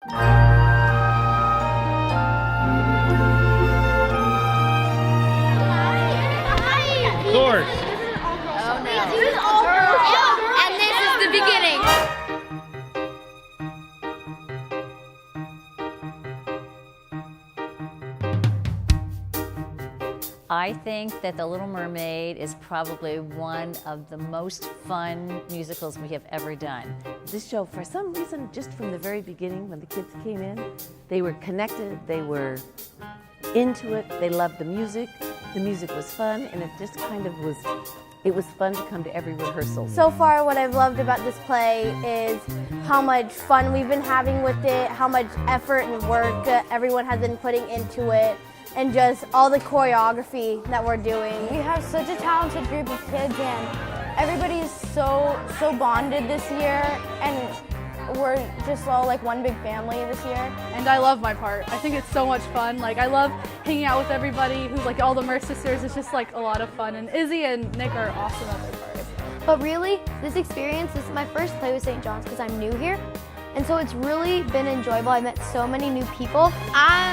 Doors. Oh no. This is all girls. And this is the beginning. I think that The Little Mermaid is probably one of the most fun musicals we have ever done. This show, for some reason, just from the very beginning, when the kids came in, they were connected, they were into it, they loved the music was fun, and it just kind of was, it was fun to come to every rehearsal. So far, what I've loved about this play is how much fun we've been having with it, how much effort and work everyone has been putting into it, and just all the choreography that we're doing. We have such a talented group of kids, and everybody's so bonded this year, and we're just all like one big family this year. And I love my part. I think it's so much fun. Like, I love hanging out with everybody who's like all the Merce sisters. It's just like a lot of fun, and Izzy and Nick are awesome at their parts. But really, this experience, this is my first play with St. John's because I'm new here. And so it's really been enjoyable. I met so many new people.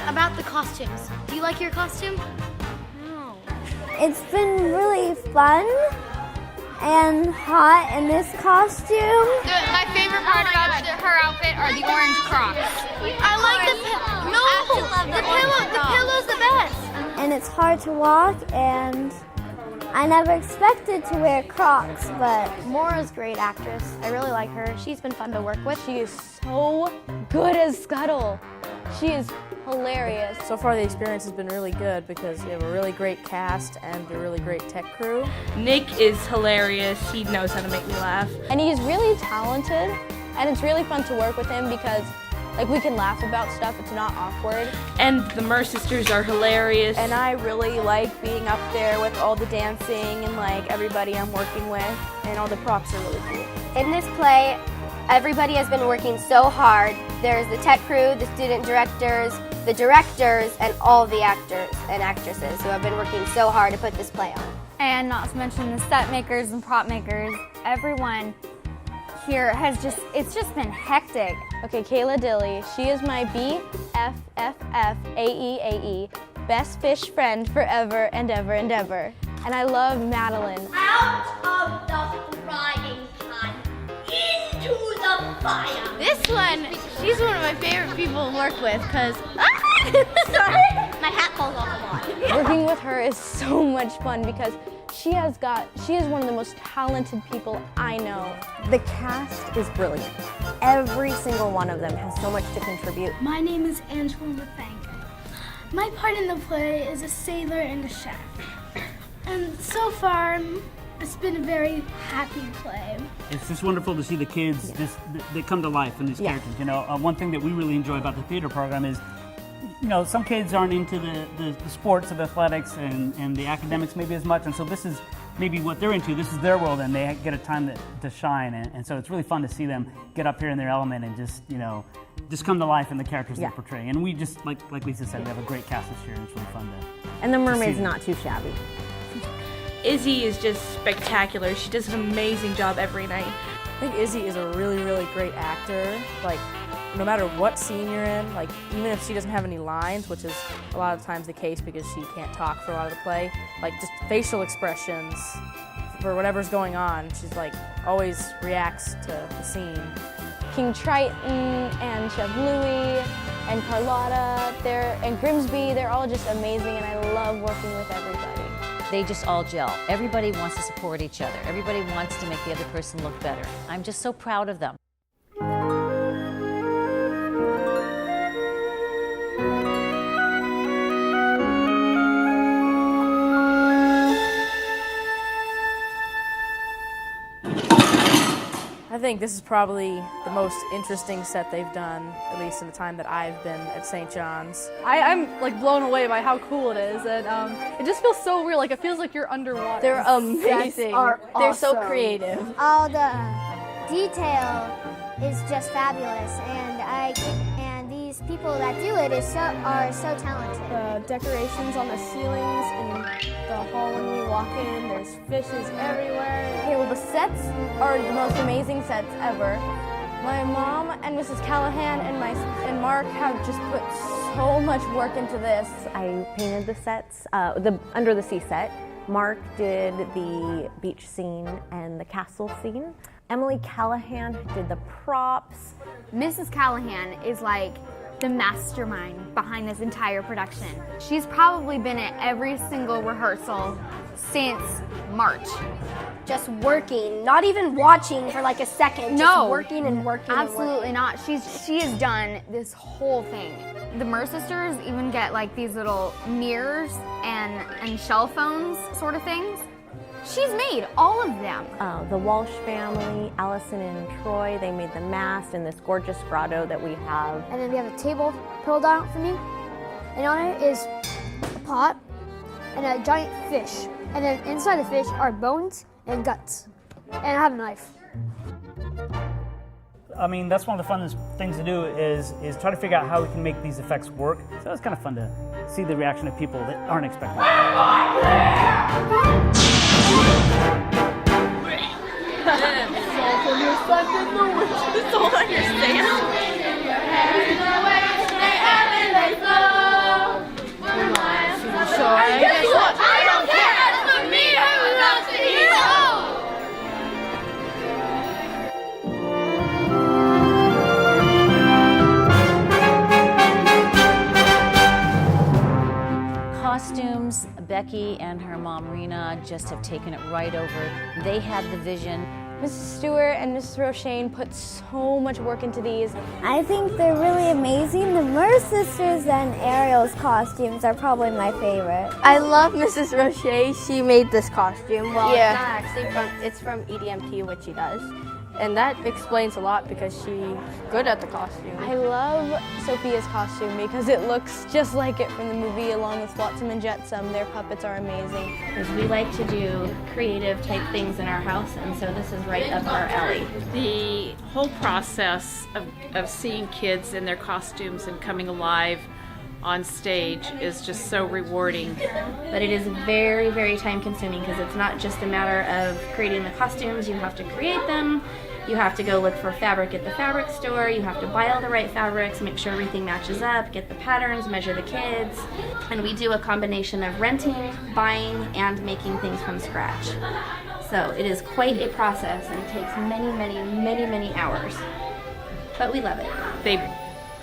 About the costumes. Do you like your costume? No. It's been really fun and hot in this costume. My favorite part about her outfit are the orange Crocs. I like the pillow's the best. And it's hard to walk, and I never expected to wear Crocs, but Mora's a great actress. I really like her. She's been fun to work with. She is so good as Scuttle. She is hilarious. So far the experience has been really good because we have a really great cast and a really great tech crew. Nick is hilarious. He knows how to make me laugh. And he's really talented, and it's really fun to work with him because like we can laugh about stuff, it's not awkward. And the Merce sisters are hilarious. And I really like being up there with all the dancing and like everybody I'm working with, and all the props are really cool. In this play, everybody has been working so hard. There's the tech crew, the student directors, the directors, and all the actors and actresses who have been working so hard to put this play on. And not to mention the set makers and prop makers. Everyone here has it's just been hectic. Okay, Kayla Dilly, she is my BFFFAEAE, best fish friend forever and ever and ever. And I love Madeline. Out of the frying pan, into the fire. This one, she's one of my favorite people to work with because, sorry, my hat falls off a lot. Working with her is so much fun because she is one of the most talented people I know. The cast is brilliant. Every single one of them has so much to contribute. My name is Angela Lefang. My part in the play is a sailor and a chef. And so far, it's been a very happy play. It's just wonderful to see the kids they come to life in these characters. You know, one thing that we really enjoy about the theater program is, you know, some kids aren't into the sports of athletics and the academics maybe as much, and so this is maybe what they're into. This is their world, and they get a time to shine, and so it's really fun to see them get up here in their element and just, you know, just come to life in the characters they're portraying. And we just, like Lisa said, we have a great cast this year, and it's really fun to. And the Mermaid's not too shabby. Izzy is just spectacular. She does an amazing job every night. I think Izzy is a really, really great actor. Like, no matter what scene you're in, like even if she doesn't have any lines, which is a lot of times the case because she can't talk for a lot of the play, like just facial expressions for whatever's going on, she's like always reacts to the scene. King Triton and Chef Louie and Carlotta, and Grimsby, they're all just amazing, and I love working with everybody. They just all gel. Everybody wants to support each other. Everybody wants to make the other person look better. I'm just so proud of them. I think this is probably the most interesting set they've done, at least in the time that I've been at St. John's. I'm like blown away by how cool it is, and it just feels so real. Like it feels like you're underwater. They're amazing. They're so creative. All the detail is just fabulous, and these people that do it are so talented. The decorations on the ceilings and the hall when we walk in, there's fishes everywhere. Okay, well the sets are the most amazing sets ever. My mom and Mrs. Callahan and Mark have just put so much work into this. I painted the sets, the under the sea set. Mark did the beach scene and the castle scene. Emily Callahan did the props. Mrs. Callahan is like the mastermind behind this entire production. She's probably been at every single rehearsal since March. Just working, not even watching for like a second, just working and working. Absolutely not. She has done this whole thing. The Mer sisters even get like these little mirrors and shell phones sort of things. She's made all of them. The Walsh family, Allison and Troy, they made the mast and this gorgeous grotto that we have. And then we have a table pulled out for me, and on it is a pot and a giant fish. And then inside the fish are bones and guts. And I have a knife. I mean, that's one of the funnest things to do is try to figure out how we can make these effects work. So it's kind of fun to see the reaction of people that aren't expecting it. It's all on your stand. I don't care. For me, who loves the hero? Costumes, Becky and her mom Rena just have taken it right over. They had the vision. Mrs. Stewart and Mrs. Rochane put so much work into these. I think they're really amazing. The Mer sisters and Ariel's costumes are probably my favorite. I love Mrs. Roche. She made this costume. Well, Yeah. it's not actually it's from EDMT, what she does. And that explains a lot because she's good at the costume. I love Sophia's costume because it looks just like it from the movie, along with Flotsam and Jetsam. Their puppets are amazing. Because we like to do creative type things in our house, and so this is right up our alley. The whole process of seeing kids in their costumes and coming alive on stage is just so rewarding. But it is very, very time consuming because it's not just a matter of creating the costumes. You have to create them. You have to go look for fabric at the fabric store. You have to buy all the right fabrics, make sure everything matches up, get the patterns, measure the kids. And we do a combination of renting, buying, and making things from scratch. So it is quite a process and it takes many, many, many, many hours. But we love it. They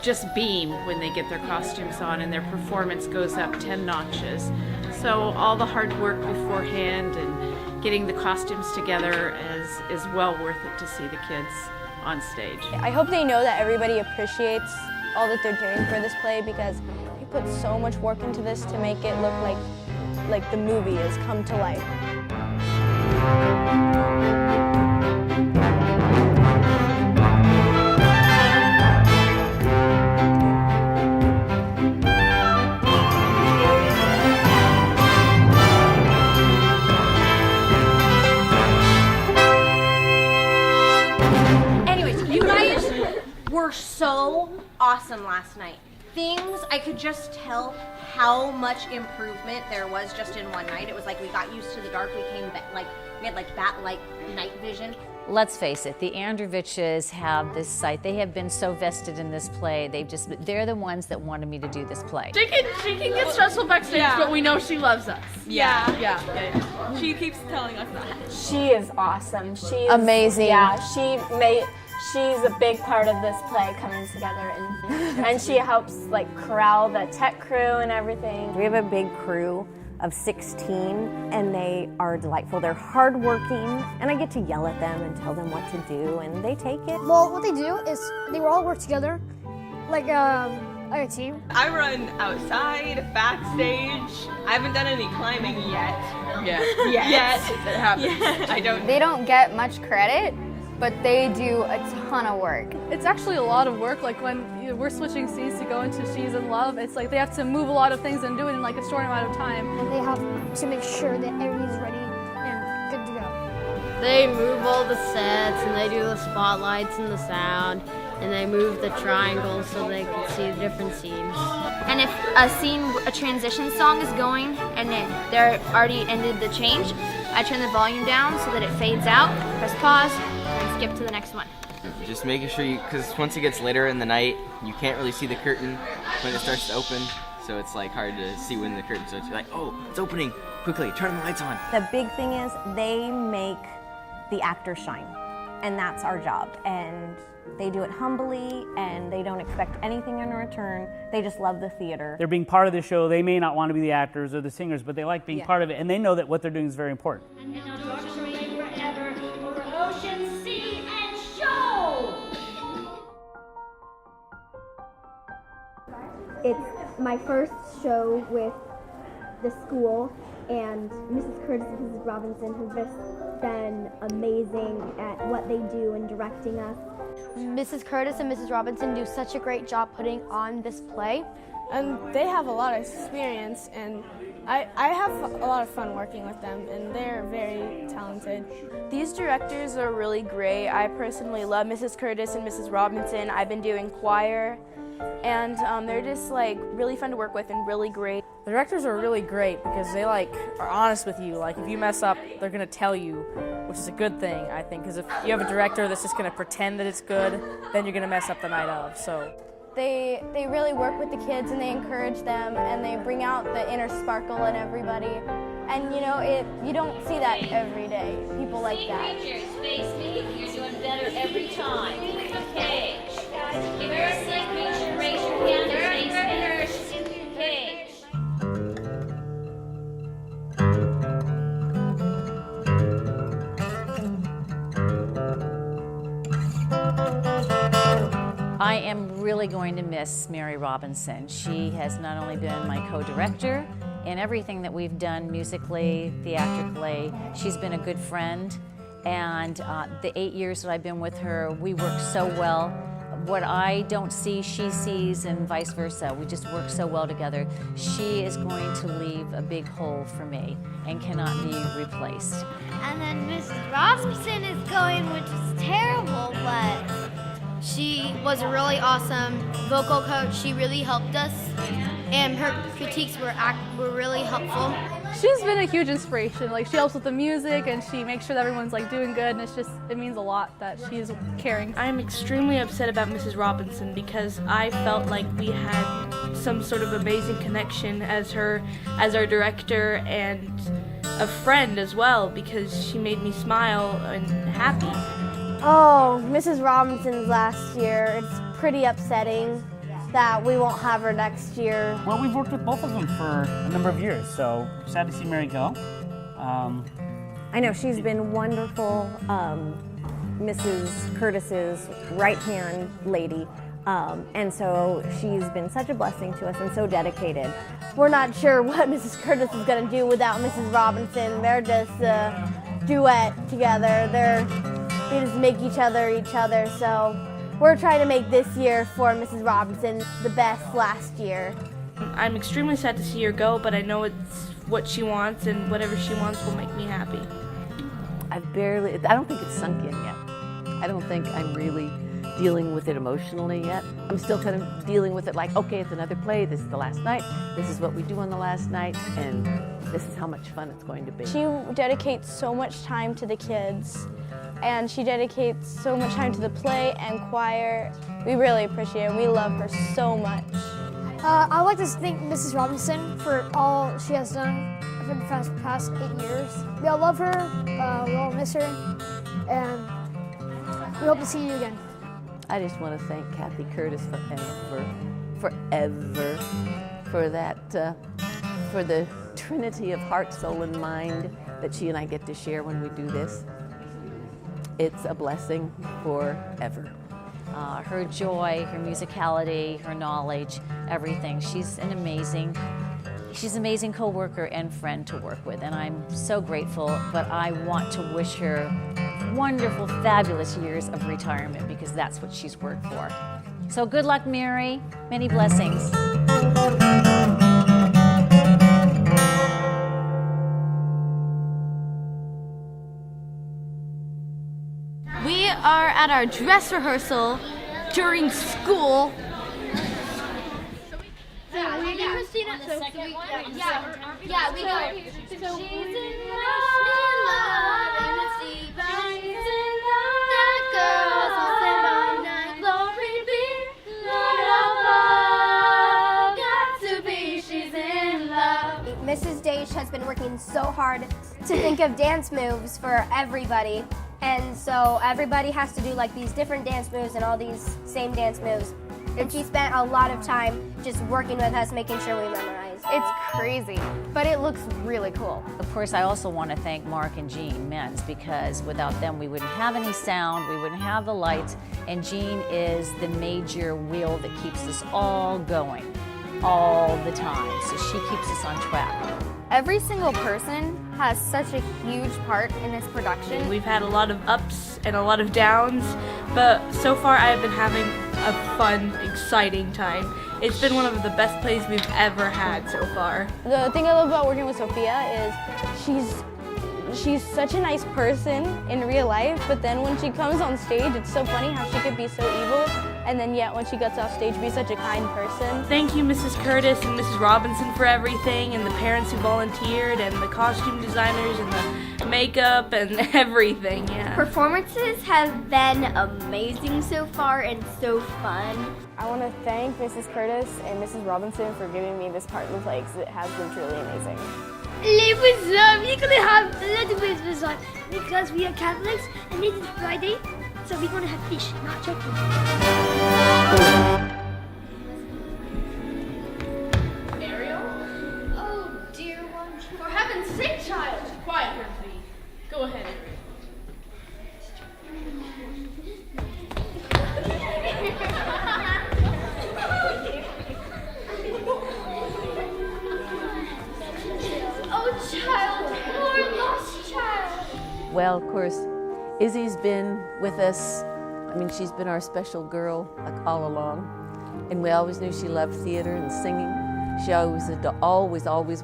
just beam when they get their costumes on and their performance goes up 10 notches. So all the hard work beforehand and getting the costumes together is well worth it to see the kids on stage. I hope they know that everybody appreciates all that they're doing for this play because they put so much work into this to make it look like the movie has come to life. Were so awesome last night. Things I could just tell how much improvement there was just in one night. It was like we got used to the dark. We had like bat-like night vision. Let's face it, the Androviches have this site. They have been so vested in this play. They're the ones that wanted me to do this play. She can get stressful backstage, but we know she loves us. Yeah. She keeps telling us that. She is awesome. She's amazing. Yeah, she's a big part of this play coming together, and she helps like corral the tech crew and everything. We have a big crew of 16 and they are delightful. They're hardworking and I get to yell at them and tell them what to do and they take it. Well, what they do is they all work together like a team. I run outside, backstage. I haven't done any climbing yet. Yet. It happens. I don't. They don't get much credit, but they do a ton of work. It's actually a lot of work. Like when we're switching scenes to go into She's in Love, it's like they have to move a lot of things and do it in like a short amount of time. And they have to make sure that everything's ready and good to go. They move all the sets and they do the spotlights and the sound and they move the triangles so they can see the different scenes. And if a transition song is going and they're already ended the change, I turn the volume down so that it fades out, press pause, and skip to the next one. Just making sure because once it gets later in the night, you can't really see the curtain when it starts to open, so it's like hard to see when the curtain starts. You're like, oh, it's opening, quickly, turn the lights on. The big thing is they make the actors shine, and that's our job. And they do it humbly, and they don't expect anything in return. They just love the theater. They're being part of the show. They may not want to be the actors or the singers, but they like being part of it, and they know that what they're doing is very important. It's my first show with the school, and Mrs. Curtis and Mrs. Robinson have just been amazing at what they do and directing us. Mrs. Curtis and Mrs. Robinson do such a great job putting on this play. And they have a lot of experience, and I have a lot of fun working with them, and they're very talented. These directors are really great. I personally love Mrs. Curtis and Mrs. Robinson. I've been doing choir, and they're just like really fun to work with and really great. The directors are really great because they are honest with you. Like if you mess up, they're gonna tell you, which is a good thing, I think. Because if you have a director that's just gonna pretend that it's good, then you're gonna mess up the night of. So They really work with the kids, and they encourage them, and they bring out the inner sparkle in everybody. And you don't see that every day. People like that. You're doing better every time. Cage. Raise your hand. Cage. I am really going to miss Mary Robinson. She has not only been my co-director in everything that we've done musically, theatrically, she's been a good friend, and the 8 years that I've been with her, we work so well. What I don't see, she sees, and vice versa. We just work so well together. She is going to leave a big hole for me and cannot be replaced. And then Mrs. Robinson is going, which is terrible, but she was a really awesome vocal coach. She really helped us, and her critiques were really helpful. She's been a huge inspiration. Like, she helps with the music, and she makes sure that everyone's doing good, and it means a lot that she's caring. I'm extremely upset about Mrs. Robinson because I felt like we had some sort of amazing connection as our director and a friend as well, because she made me smile and happy. Oh, Mrs. Robinson's last year. It's pretty upsetting that we won't have her next year. Well, we've worked with both of them for a number of years, so sad to see Mary go. I know, she's been wonderful, Mrs. Curtis's right-hand lady, and so she's been such a blessing to us and so dedicated. We're not sure what Mrs. Curtis is going to do without Mrs. Robinson. They're just a duet together. They just make each other, so we're trying to make this year for Mrs. Robinson the best last year. I'm extremely sad to see her go, but I know it's what she wants, and whatever she wants will make me happy. I don't think it's sunk in yet. I don't think I'm really dealing with it emotionally yet. I'm still kind of dealing with it like, okay, it's another play, this is the last night, this is what we do on the last night, and this is how much fun it's going to be. She dedicates so much time to the kids, and she dedicates so much time to the play and choir. We really appreciate it. We love her so much. I'd like to thank Mrs. Robinson for all she has done for the past 8 years. We all love her, we all miss her, and we hope to see you again. I just want to thank Kathy Curtis forever for that, for the trinity of heart, soul, and mind that she and I get to share when we do this. It's a blessing forever. Her joy, her musicality, her knowledge, everything. She's an amazing co-worker and friend to work with, and I'm so grateful, but I want to wish her wonderful, fabulous years of retirement because that's what she's worked for. So good luck, Mary. Many blessings. We are at our dress rehearsal during school. Yeah, we go. She's in love, and it's deep, and that girl's all has been working so hard to think of dance moves for everybody. And so everybody has to do like these different dance moves and all these same dance moves. And she spent a lot of time just working with us, making sure we memorize. It's crazy, but it looks really cool. Of course, I also want to thank Mark and Jean Menz, because without them we wouldn't have any sound, we wouldn't have the lights, and Jean is the major wheel that keeps us all going all the time, so she keeps us on track. Every single person has such a huge part in this production. We've had a lot of ups and a lot of downs, but so far I've been having a fun, exciting time. It's been one of the best plays we've ever had so far. The thing I love about working with Sophia is she's such a nice person in real life, but then when she comes on stage, it's so funny how she could be so evil, and then yet when she gets off stage, be such a kind person. Thank you, Mrs. Curtis and Mrs. Robinson, for everything, and the parents who volunteered, and the costume designers, and the makeup, and everything, yeah. Performances have been amazing so far and so fun. I want to thank Mrs. Curtis and Mrs. Robinson for giving me this part in the play, because it has been truly amazing. Live with love. We're gonna have a little bit of fun because we are Catholics and it is Friday, so we're gonna have fish, not turkey. Ariel? Oh dear one. For heaven's sake, child! Quiet, Hermione. Go ahead, Ariel. Oh child, poor lost child. Well, of course, Izzy's been with us. I mean, she's been our special girl like all along. And we always knew she loved theater and singing. She always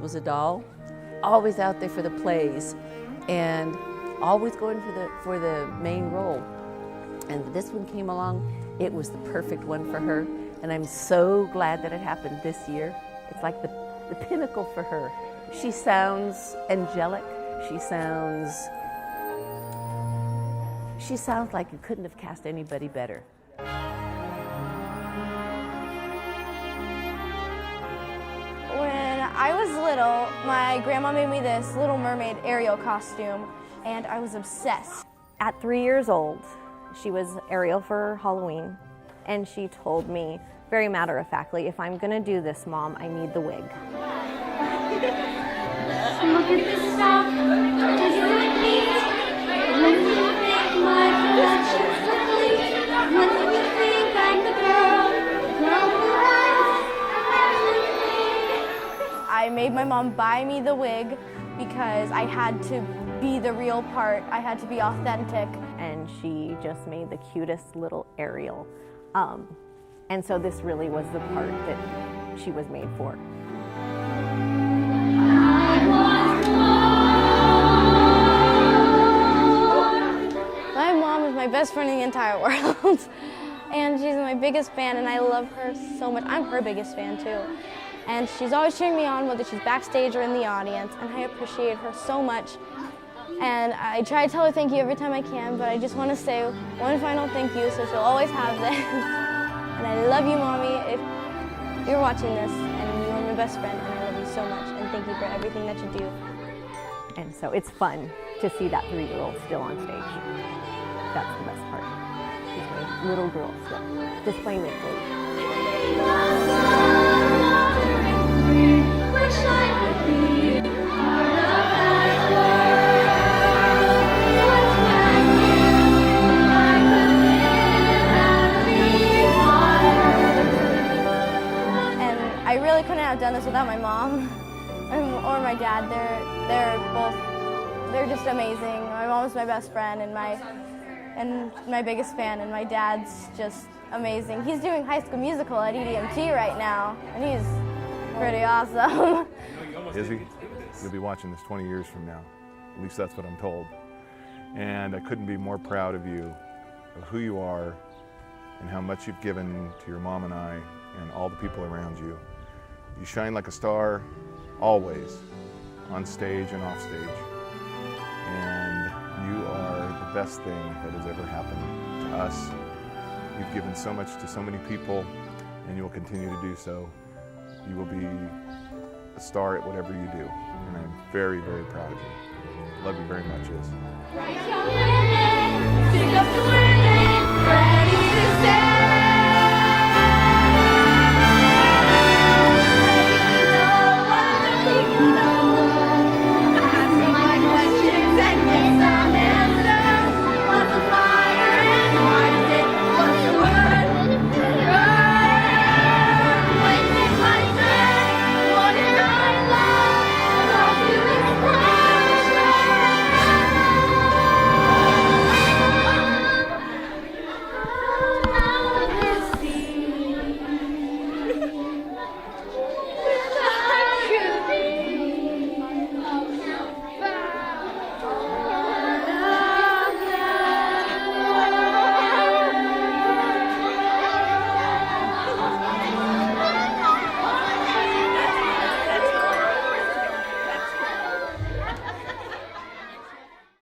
was a doll, always out there for the plays, and always going for the main role. And this one came along, it was the perfect one for her. And I'm so glad that it happened this year. It's like the pinnacle for her. She sounds angelic. She sounds like you couldn't have cast anybody better. When I was little, my grandma made me this Little Mermaid Ariel costume, and I was obsessed. At 3 years old, she was Ariel for Halloween, and she told me, very matter-of-factly, if I'm gonna do this, Mom, I need the wig. Look at this stuff. Did you repeat? My reflection suddenly. When you think I'm the girl who has I made my mom buy me the wig because I had to be the real part. I had to be authentic. And she just made the cutest little Ariel. And so this really was the part that she was made for. My mom is my best friend in the entire world. And she's my biggest fan, and I love her so much. I'm her biggest fan too. And she's always cheering me on, whether she's backstage or in the audience, and I appreciate her so much. And I try to tell her thank you every time I can, but I just want to say one final thank you, so she'll always have this. And I love you, Mommy, if you're watching this, and you are my best friend, and I love you so much, and thank you for everything that you do. And so it's fun to see that 3-year-old still on stage. That's the best part. She's my little girl still, displaying it And I really couldn't have done this without my mom or my dad. They're just amazing. My mom's my best friend and my biggest fan, and my dad's just amazing. He's doing High School Musical at EDMT right now, and he's pretty awesome. Izzy, you'll be watching this 20 years from now. At least that's what I'm told. And I couldn't be more proud of you, of who you are, and how much you've given to your mom and I, and all the people around you. You shine like a star, always, on stage and off stage. And you are the best thing that has ever happened to us. You've given so much to so many people, and you will continue to do so. You will be a star at whatever you do. And I'm very, very proud of you. Love you very much, Iz. Pick up the women, ready to stand.